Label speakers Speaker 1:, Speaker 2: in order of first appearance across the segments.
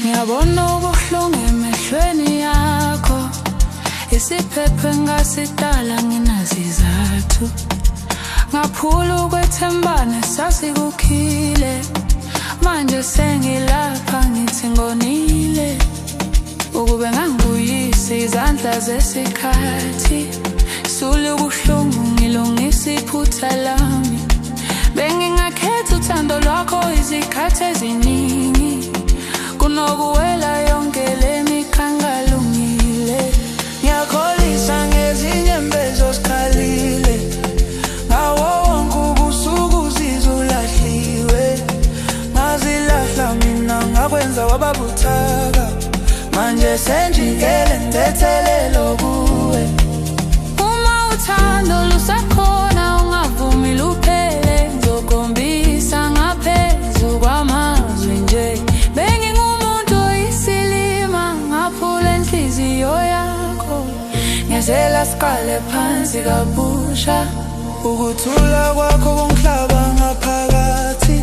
Speaker 1: Ngiyabona ubuhlungu emehlweni yakho, isiphepho engasidala nginazizathu. Ngaphula ukwethembana sasikukhile, manje sengilapha ngithi ngonile. Ukube ngangibuyisa izandla zesikhathi, sule ubuhlungu ngilungisa iphutha lami. Bengingakhetha uthando lwakho izikhathi eziningi, kunokuwela yonke le mikhangalungile. Ngiyakholisa ngezinye mbezo sikhalile, ngawo wonke ubusuku zizulahliwe. Ngazilahla mina ngakwenza wababuthaka, manje senjikele ndethelelo kuwe. Uma uthando lusakhona ungavumi luphele, ngizokhombisa ngaphezu kwamazwi nje. Bengingumuntu oyisilima ngaphula enhliziyo yakho, ngiyazela siqale phansi kabusha. Ukuthula kwakho kungihlaba ngaphakathi,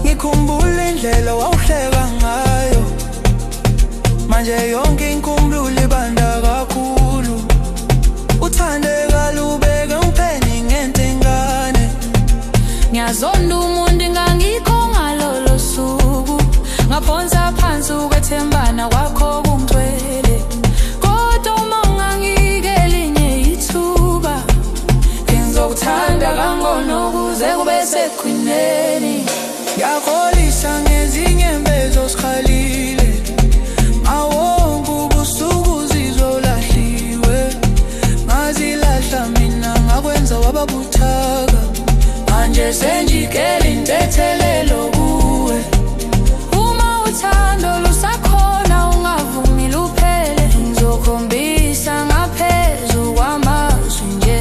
Speaker 1: ngikhumbula indlela wawuhleka ngayo. Manje yonke inkumbulo ibanda kakhulu, uthandeka lubeke ngipheni ngentengane. Ngiyazonda umuntu ngangikho ngalolo suku, ngaphonsa phansi ukwethembana kwakho kungcwele. Kodwa uma ungangike elinye ithuba, ngizokuthanda kangcono kuze kube seqineni. Ngiyakholisa ngezinye mbezo sikhalile, awonke ubusuku zizolahliwe. Ngazilahla mina ngakwenza wababuthaka, manje senjikele intethelelo kuwe. Uma uthando lusakhona ungavumi luphele, ngizokhombisa ngaphezu kwamazwi nje.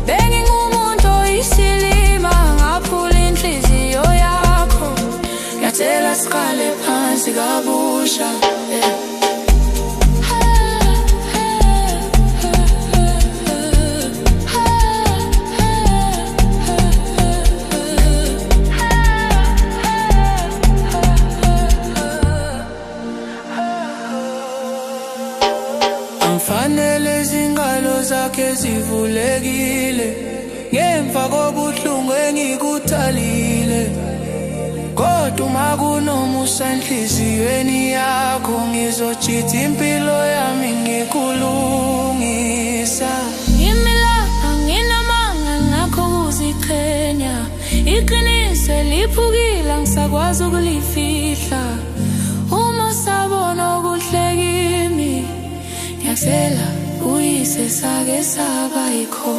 Speaker 1: Bengingumuntu oyisilima ngaphula inhliziyo yakho, ngiyacela siqale phansi kabusha. Fanele izingalo zakhe zivulekile, ngemva kobuhlungu engikuthalile. Kodwa uma kunomusa enhliziyweni yakho, ngizojitha impilo yami ngikulungisa. Ngimilapha nginamanga ngakho kuziqhenya, iqiniso liphukile ngisakwazi ukulifihla. Uma sabona okuhle kimi, ngiyacela uyise sake saba yikho.